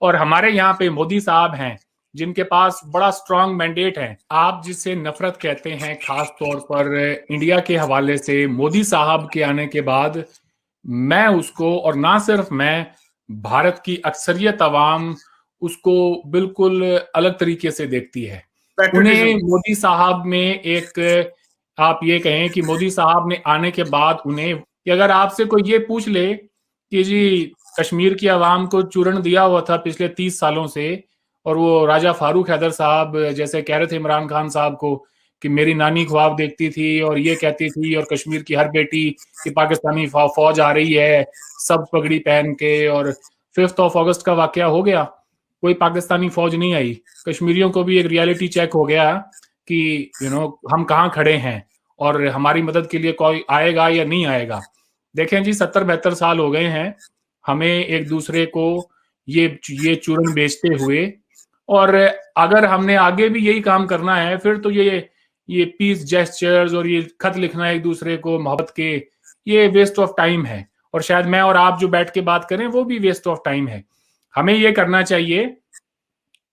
और हमारे यहाँ पे मोदी साहब हैं जिनके पास बड़ा स्ट्रांग मैंडेट है। आप जिसे नफरत कहते हैं खास तौर पर इंडिया के हवाले से, मोदी साहब के आने के बाद मैं उसको, और ना सिर्फ मैं, भारत की अक्सरियत अवाम उसको बिल्कुल अलग तरीके से देखती है। उन्हें मोदी साहब में एक, आप ये कहें कि मोदी साहब ने आने के बाद उन्हें, कि अगर आपसे कोई ये पूछ ले कि जी कश्मीर की आवाम को चूरण दिया हुआ था पिछले 30 सालों से, और वो राजा फारूक हैदर साहब जैसे कह रहे थे इमरान खान साहब को कि मेरी नानी ख्वाब देखती थी और ये कहती थी, और कश्मीर की हर बेटी कि पाकिस्तानी फौज आ रही है सब पगड़ी पहन के, और 5 अगस्त का वाकया हो गया, कोई पाकिस्तानी फौज नहीं आई। कश्मीरियों को भी एक रियलिटी चेक हो गया कि हम कहाँ खड़े हैं और हमारी मदद के लिए कोई आएगा या नहीं आएगा। देखें जी, 70-72 साल हो गए हैं हमें एक दूसरे को ये चूरन बेचते हुए, और अगर हमने आगे भी यही काम करना है फिर तो ये पीस जेस्चर्स और ये खत लिखना एक दूसरे को मोहब्बत के, ये वेस्ट ऑफ टाइम है। और शायद मैं और आप जो बैठ के बात करें वो भी वेस्ट ऑफ टाइम है। हमें ये करना चाहिए,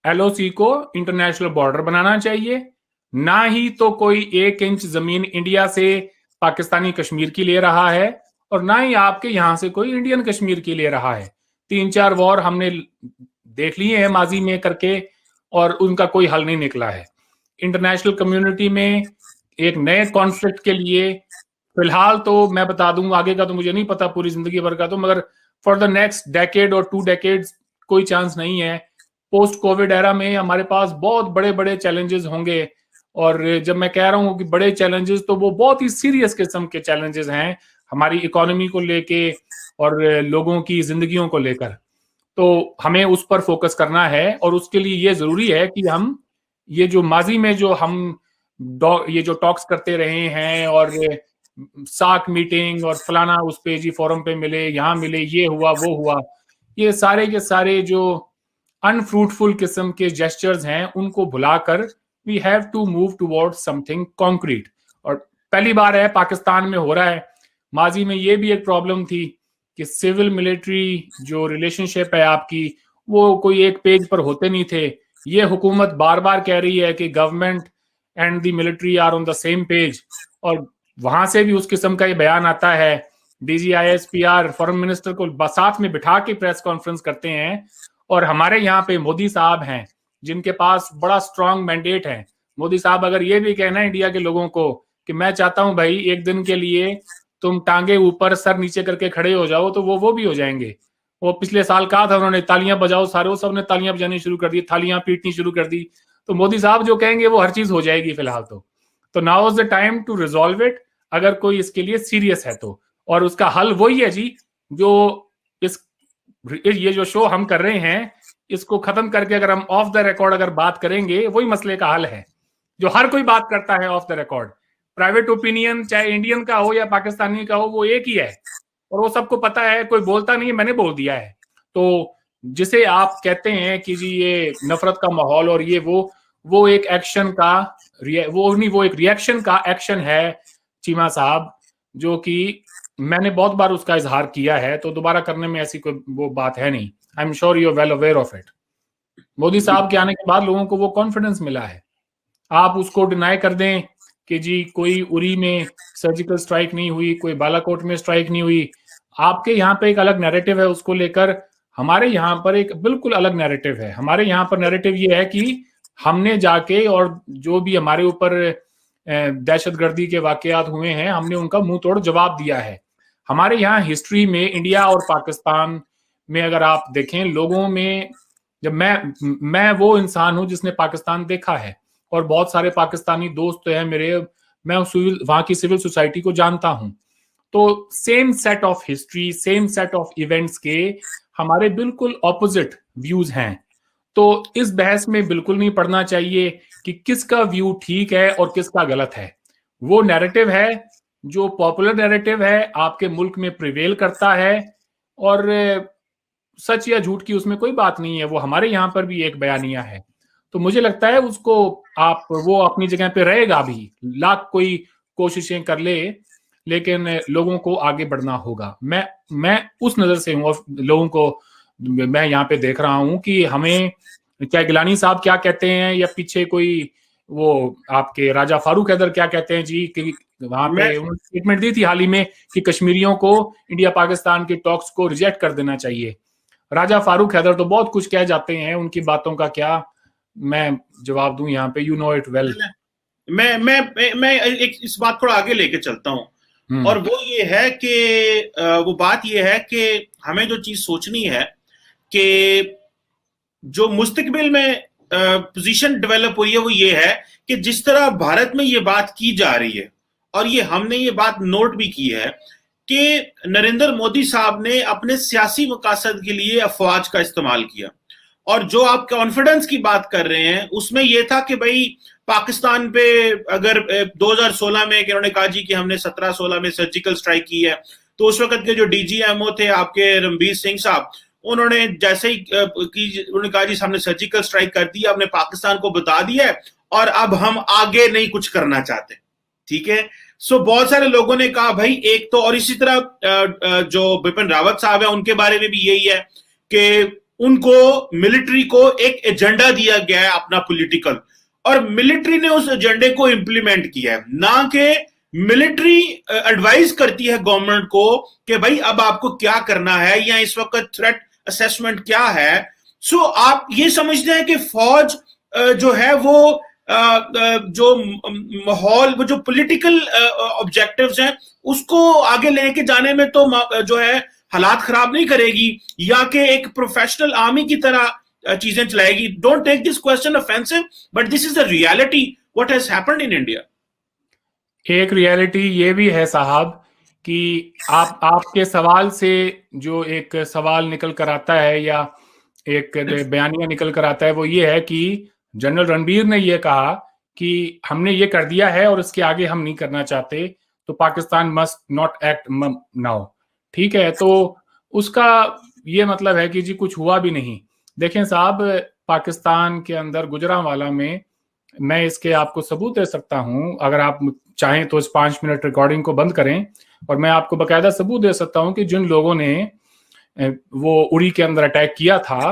एलओसी को इंटरनेशनल बॉर्डर बनाना चाहिए, ना ही तो कोई 1 इंच जमीन इंडिया से पाकिस्तानी कश्मीर की ले रहा है, और ना ही आपके यहां से कोई इंडियन कश्मीर की ले रहा है। 3-4 वॉर हमने देख लिए हैं माजी में करके, और उनका कोई हल नहीं निकला है। इंटरनेशनल कम्युनिटी में एक नए कॉन्फ्लिक्ट के लिए फिलहाल तो मैं बता दूं, आगे का तो मुझे नहीं पता पूरी जिंदगी भर का, तो मगर फॉर द नेक्स्ट डेकेड और 2 डेकेड्स कोई चांस नहीं है। पोस्ट कोविड एरा में हमारे पास बहुत बड़े बड़े चैलेंजेस होंगे, और जब मैं कह रहा हूं कि बड़े चैलेंजेस तो वो बहुत ही सीरियस किस्म के चैलेंजेस हैं, हमारी इकोनॉमी को लेके और लोगों की जिंदगियों को लेकर। तो हमें उस पर फोकस करना है, और उसके लिए ये जरूरी है कि हम ये जो माजी में जो हम ये जो टॉक्स करते रहे हैं, और साक मीटिंग और फलाना उस पे जी फोरम पे मिले, यहाँ मिले, ये हुआ वो हुआ, ये सारे के सारे जो अनफ्रूटफुल किस्म के जेस्चर्स हैं उनको भुलाकर we have to move toward something concrete. और पहली बार है पाकिस्तान में हो रहा है। माजी में ये भी एक प्रॉब्लम थी कि सिविल मिलिट्री जो रिलेशनशिप है आपकी, वो कोई एक पेज पर होते नहीं थे। ये हुकूमत बार बार कह रही है कि government and the military are on the same page, और वहां से भी उस किस्म का ये बयान आता है। DGISPR फॉरेन मिनिस्टर को साथ में बिठा के प्रेस कॉन्फ्रेंस करते हैं, और हमारे यहाँ पे मोदी साहब हैं जिनके पास बड़ा स्ट्रांग मैंडेट है। मोदी साहब अगर ये भी कहना है इंडिया के लोगों को कि मैं चाहता हूं भाई एक दिन के लिए तुम टांगे ऊपर सर नीचे करके खड़े हो जाओ, तो वो भी हो जाएंगे। वो पिछले साल कहा था उन्होंने, तालियां बजाओ सारे, वो सबने तालियां बजानी शुरू कर दी, थालियां पीटनी शुरू कर दी। तो मोदी साहब जो कहेंगे वो हर चीज हो जाएगी फिलहाल तो now is the time to resolve it, अगर कोई इसके लिए सीरियस है तो। और उसका हल वही है जी, जो इस ये जो शो हम कर रहे हैं इसको खत्म करके अगर हम ऑफ द रिकॉर्ड अगर बात करेंगे, वही मसले का हल है जो हर कोई बात करता है of the record. Private opinion चाहे इंडियन का हो या पाकिस्तानी का हो, वो एक ही है, और वो सबको पता है, कोई बोलता नहीं है, मैंने बोल दिया है। तो जिसे आप कहते हैं कि जी ये नफरत का माहौल और ये वो एक एक्शन का वो एक रिएक्शन का एक्शन है चीमा साहब, जो कि मैंने बहुत बार उसका इजहार किया है, तो दोबारा करने में ऐसी कोई वो बात है नहीं। I am sure you are well aware of it. Modi साहब के आने के बाद लोगों को वो कॉन्फिडेंस मिला है। आप उसको डिनाई कर दें कि जी कोई उरी में सर्जिकल स्ट्राइक नहीं हुई, कोई बालाकोट में स्ट्राइक नहीं हुई, आपके यहाँ पे एक अलग नैरेटिव है उसको लेकर, हमारे यहाँ पर एक बिल्कुल अलग नैरेटिव है। हमारे यहाँ पर नैरेटिव ये है कि हमने जाके और जो भी हमारे ऊपर दहशतगर्दी के वाकयात हुए हैं, हमने उनका मुंह तोड़ जवाब दिया है। हमारे यहाँ हिस्ट्री में इंडिया और पाकिस्तान में अगर आप देखें, लोगों में, जब मैं वो इंसान हूं जिसने पाकिस्तान देखा है, और बहुत सारे पाकिस्तानी दोस्त हैं मेरे, मैं वहां की सिविल सोसाइटी को जानता हूं। तो same set of history, same set of events के हमारे बिल्कुल ऑपोजिट व्यूज हैं। तो इस बहस में बिल्कुल नहीं पड़ना चाहिए कि किसका व्यू ठीक है और किसका गलत है। वो नैरेटिव है जो पॉपुलर नैरेटिव है, आपके मुल्क में प्रिवेल करता है, और सच या झूठ की उसमें कोई बात नहीं है, वो हमारे यहाँ पर भी एक बयानिया है। तो मुझे लगता है उसको वो अपनी जगह पे रहेगा भी, लाख कोई कोशिशें कर ले, लेकिन लोगों को आगे बढ़ना होगा। मैं उस नजर से हूँ लोगों को मैं यहाँ पे देख रहा हूं कि हमें, क्या गिलानी साहब क्या कहते हैं, या पीछे कोई वो आपके राजा फारूक हैदर क्या कहते हैं जी, कि वहां मैं पे उन्होंने स्टेटमेंट दी थी हाल ही में कि कश्मीरियों को इंडिया पाकिस्तान के टॉक्स को रिजेक्ट कर देना चाहिए। राजा फारूक हैदर तो बहुत कुछ कह जाते हैं, उनकी बातों का क्या मैं जवाब दूं यहाँ पे, यू नो इट वेल। मैं एक इस बात को आगे लेके चलता हूं, और वो ये है कि वो बात ये है कि हमें जो चीज सोचनी है कि जो मुस्तकबिल में पोजीशन डेवलप हुई है वो ये है कि जिस तरह भारत में ये बात की जा रही है, और ये हमने ये बात नोट भी की है कि नरेंद्र मोदी साहब ने अपने सियासी मकासद के लिए अफवाज का इस्तेमाल किया, और जो आप कॉन्फिडेंस की बात कर रहे हैं उसमें यह था कि भाई पाकिस्तान पे अगर 2016 में इन्होंने कहा जी कि हमने 17-16 में सर्जिकल स्ट्राइक की है, तो उस वक्त के जो डीजीएमओ थे आपके रणबीर सिंह साहब, उन्होंने जैसे ही उन्होंने कहा जी हमने सर्जिकल स्ट्राइक कर दी, हमने पाकिस्तान को बता दिया है और अब हम आगे नहीं कुछ करना चाहते। ठीक है, सो बहुत सारे लोगों ने कहा भाई एक तो, और इसी तरह जो बिपिन रावत साहब है उनके बारे में भी यही है कि उनको मिलिट्री को एक एजेंडा दिया गया है अपना पॉलिटिकल, और मिलिट्री ने उस एजेंडे को इंप्लीमेंट किया है, ना कि मिलिट्री एडवाइस करती है गवर्नमेंट को कि भाई अब आपको क्या करना है या इस वक्त थ्रेट असेसमेंट क्या है। सो आप ये समझते हैं कि फौज जो है वो जो माहौल, वो जो पॉलिटिकल ऑब्जेक्टिव्स हैं उसको आगे लेके जाने में तो जो है हालात खराब नहीं करेगी, या कि एक प्रोफेशनल आर्मी की तरह चीजें चलाएगी। Don't take this question offensive, but this is the reality what has happened in India. एक रियलिटी ये भी है साहब कि आपके सवाल से जो एक सवाल निकल कर आता है या एक बयानिया निकल कर आता है वो ये है कि जनरल रणबीर ने ये कहा कि हमने ये कर दिया है और इसके आगे हम नहीं करना चाहते, तो Pakistan must not act now. ठीक है, तो उसका ये मतलब है कि जी कुछ हुआ भी नहीं। देखें साहब, पाकिस्तान के अंदर गुजरांवाला में, मैं इसके आपको सबूत दे सकता हूं, अगर आप चाहें तो इस 5 मिनट रिकॉर्डिंग को बंद करें और मैं आपको बकायदा सबूत दे सकता हूं कि जिन लोगों ने वो उरी के अंदर अटैक किया था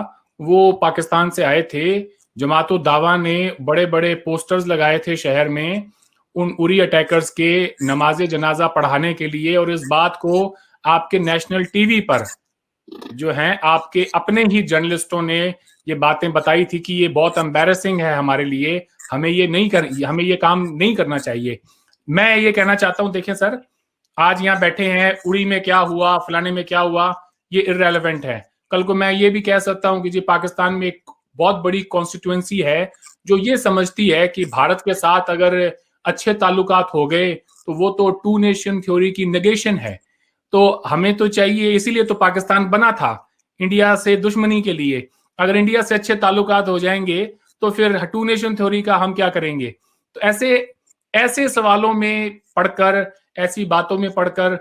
वो पाकिस्तान से आए थे। जमातो दावा ने बड़े बड़े पोस्टर्स लगाए थे शहर में उन उरी अटैकर्स के नमाज जनाजा पढ़ाने के लिए, और इस बात को आपके नेशनल टीवी पर जो हैं आपके अपने ही जर्नलिस्टों ने ये बातें बताई थी कि ये बहुत एम्बैरेसिंग है हमारे लिए, हमें ये काम नहीं करना चाहिए। मैं ये कहना चाहता हूं, देखें सर, आज यहाँ बैठे हैं, उड़ी में क्या हुआ, फलाने में क्या हुआ, ये इररेलेवेंट है। कल को मैं ये भी कह सकता हूं कि जी पाकिस्तान में एक बहुत बड़ी कॉन्स्टिट्यूएंसी है जो ये समझती है कि भारत के साथ अगर अच्छे ताल्लुकात हो गए तो वो तो 2 नेशन थ्योरी की नेगेशन है। तो हमें तो चाहिए, इसीलिए तो पाकिस्तान बना था, इंडिया से दुश्मनी के लिए। अगर इंडिया से अच्छे ताल्लुकात हो जाएंगे तो फिर 2 नेशन थ्योरी का हम क्या करेंगे? तो ऐसे ऐसे सवालों में पढ़कर, ऐसी बातों में पढ़कर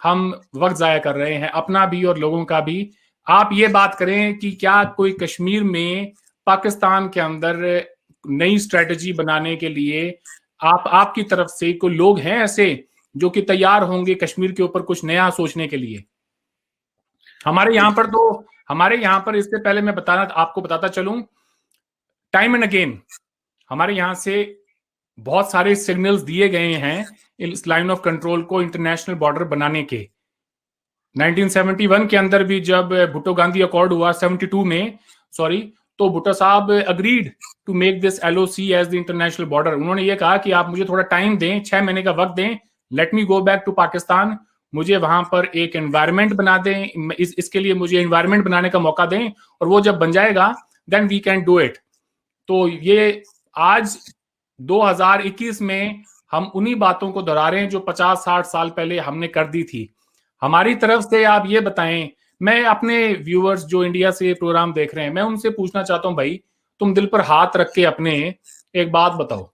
हम वक्त जाया कर रहे हैं, अपना भी और लोगों का भी। आप ये बात करें कि क्या कोई कश्मीर में पाकिस्तान के अंदर नई स्ट्रेटजी बनाने के लिए आपकी तरफ से कोई लोग हैं ऐसे जो कि तैयार होंगे कश्मीर के ऊपर कुछ नया सोचने के लिए? हमारे यहाँ पर इससे पहले मैं आपको बताता चलूं, टाइम एंड अगेन हमारे यहाँ से बहुत सारे सिग्नल्स दिए गए हैं इस लाइन ऑफ कंट्रोल को इंटरनेशनल बॉर्डर बनाने के। 1971 के अंदर भी जब भुट्टो गांधी अकॉर्ड हुआ 72 में, सॉरी, तो भुट्टो साहब agreed to make this LOC as the international border. उन्होंने ये कहा कि आप मुझे थोड़ा टाइम दें, 6 महीने का वक्त दें, let me go back to Pakistan, मुझे वहां पर एक एनवायरमेंट बना दें, इसके लिए मुझे एनवायरमेंट बनाने का मौका दें, और वो जब बन जाएगा then we can do it. तो ये आज 2021 में हम उन्हीं बातों को दोहरा रहे हैं जो 50-60 साल पहले हमने कर दी थी। हमारी तरफ से आप ये बताएं, मैं अपने व्यूअर्स जो इंडिया से प्रोग्राम देख रहे हैं मैं उनसे पूछना चाहता हूं, भाई तुम दिल पर हाथ रख के अपने एक बात बताओ,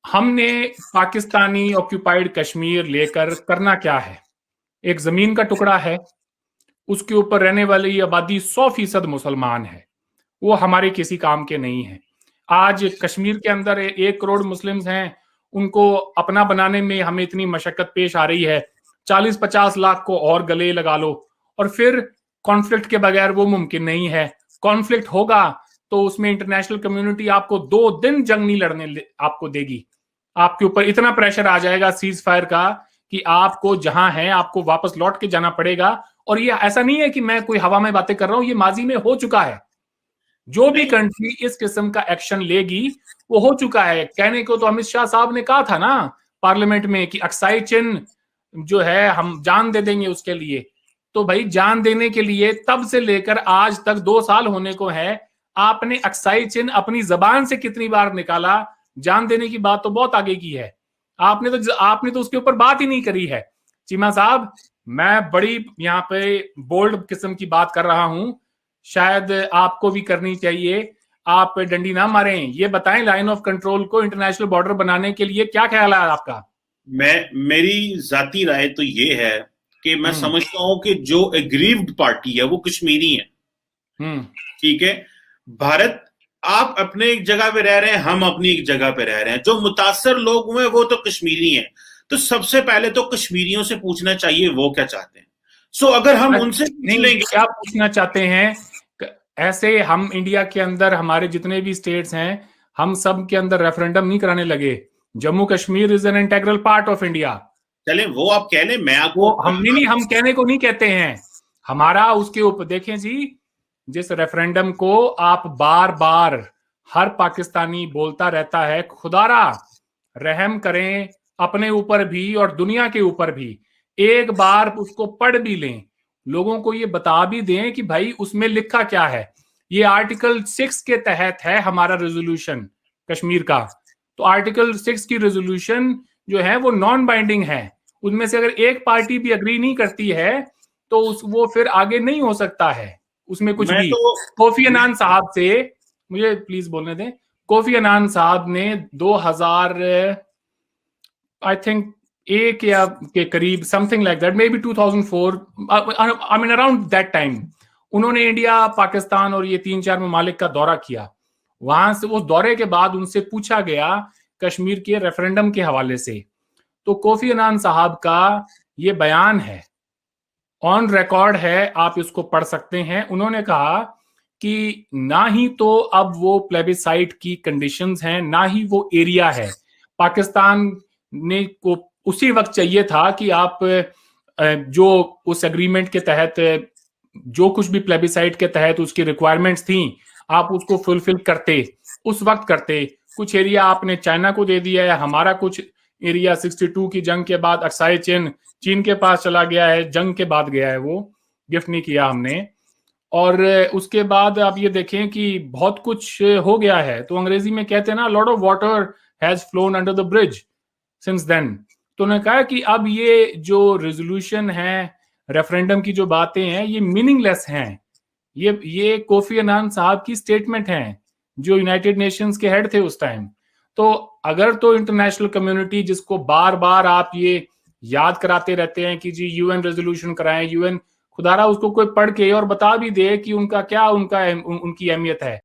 हमने पाकिस्तानी ऑक्यूपाइड कश्मीर लेकर करना क्या है? एक जमीन का टुकड़ा है, उसके ऊपर रहने वाली आबादी 100% मुसलमान है, वो हमारे किसी काम के नहीं है। आज कश्मीर के अंदर 1 करोड़ मुस्लिम्स हैं, उनको अपना बनाने में हमें इतनी मशक्कत पेश आ रही है, 40-50 लाख को और गले लगा लो, और फिर कॉन्फ्लिक्ट के बगैर वो मुमकिन नहीं है। कॉन्फ्लिक्ट होगा तो उसमें इंटरनेशनल कम्युनिटी आपको 2 दिन जंग नहीं लड़ने आपको देगी। आपके ऊपर इतना प्रेशर आ जाएगा सीज फायर का कि आपको जहां है आपको वापस लौट के जाना पड़ेगा। और ये ऐसा नहीं है कि मैं कोई हवा में बातें कर रहा हूं, ये माजी में हो चुका है। जो भी कंट्री इस किस्म का एक्शन लेगी वो हो चुका है। कहने को तो अमित शाह साहब ने कहा था ना पार्लियामेंट में कि अक्साई चिन जो है हम जान दे देंगे उसके लिए। तो भाई जान देने के लिए तब से लेकर आज तक 2 साल होने को है, आपने अक्साई चिन अपनी जबान से कितनी बार निकाला? जान देने की बात तो बहुत आगे की है, आपने तो उसके ऊपर बात ही नहीं करी है। चीमा साहब, मैं बड़ी यहाँ पे बोल्ड किस्म की बात कर रहा हूं, शायद आपको भी करनी चाहिए। आप डंडी ना मारें, ये बताएं लाइन ऑफ कंट्रोल को इंटरनेशनल बॉर्डर बनाने के लिए क्या ख्याल है आपका? मेरी जाती राय तो ये है कि मैं समझता हूं कि जो एग्रीव्ड पार्टी है वो कश्मीरी है। ठीक है, भारत, आप अपने एक जगह पे रह रहे हैं, हम अपनी एक जगह पे रह रहे हैं। जो मुतासर लोग हुए वो तो कश्मीरी हैं। तो सबसे पहले तो कश्मीरियों से पूछना चाहिए वो क्या चाहते हैं। अगर हम उनसे पूछ लेंगे क्या पूछना चाहते हैं, ऐसे हम इंडिया के अंदर हमारे जितने भी स्टेट्स हैं हम सब के अंदर रेफरेंडम नहीं कराने लगे। Jammu Kashmir is an integral part of India. चले वो आप कह लें, मैं आपको हम कहने को नहीं कहते हैं, हमारा उसके ऊपर देखें जी, जिस रेफरेंडम को आप बार बार हर पाकिस्तानी बोलता रहता है, खुदारा रहम करें अपने ऊपर भी और दुनिया के ऊपर भी, एक बार उसको पढ़ भी लें, लोगों को ये बता भी दें कि भाई उसमें लिखा क्या है। ये आर्टिकल 6 के तहत है हमारा रेजोल्यूशन कश्मीर का। तो आर्टिकल 6 की रेजोल्यूशन जो है वो नॉन बाइंडिंग है। उनमें से अगर एक पार्टी भी अग्री नहीं करती है तो वो फिर आगे नहीं हो सकता है उसमें कुछ भी। कोफी अन्नान साहब से मुझे प्लीज बोलने दें। कोफी अन्नान साहब ने 2000 आई थिंक एक या के करीब something like that, may be 2004, I mean around that time, उन्होंने इंडिया, पाकिस्तान और ये 3-4 ममालिक का दौरा किया। वहां से उस दौरे के बाद उनसे पूछा गया कश्मीर के रेफरेंडम के हवाले से, तो कोफी अन्नान साहब का ये बयान है, ऑन रिकॉर्ड है, आप इसको पढ़ सकते हैं। उन्होंने कहा कि ना ही तो अब वो प्लेबिसाइट की कंडीशंस हैं, ना ही वो एरिया है। पाकिस्तान ने को उसी वक्त चाहिए था कि आप जो उस एग्रीमेंट के तहत जो कुछ भी प्लेबिसाइट के तहत उसकी रिक्वायरमेंट्स थी आप उसको फुलफिल करते, उस वक्त करते। कुछ एरिया आपने चाइना को दे दिया है, हमारा कुछ एरिया 62 की जंग के बाद अक्साई चिन चीन के पास चला गया है, जंग के बाद गया है, वो गिफ्ट नहीं किया हमने। और उसके बाद आप ये देखें कि बहुत कुछ हो गया है। तो अंग्रेजी में कहते हैं ना, lot of water has flown under the bridge since then. तो उन्होंने कहा कि अब ये जो रेजोल्यूशन है, रेफरेंडम की जो बातें हैं, ये मीनिंगलेस हैं। ये कोफी अन्नान साहब की स्टेटमेंट हैं जो यूनाइटेड नेशंस के हेड थे उस टाइम। तो अगर तो इंटरनेशनल कम्युनिटी, जिसको बार बार आप ये याद कराते रहते हैं कि जी यूएन रेजोल्यूशन कराएं, यूएन, खुदारा उसको कोई पढ़ के और बता भी दे कि उनका क्या उनकी अहमियत है।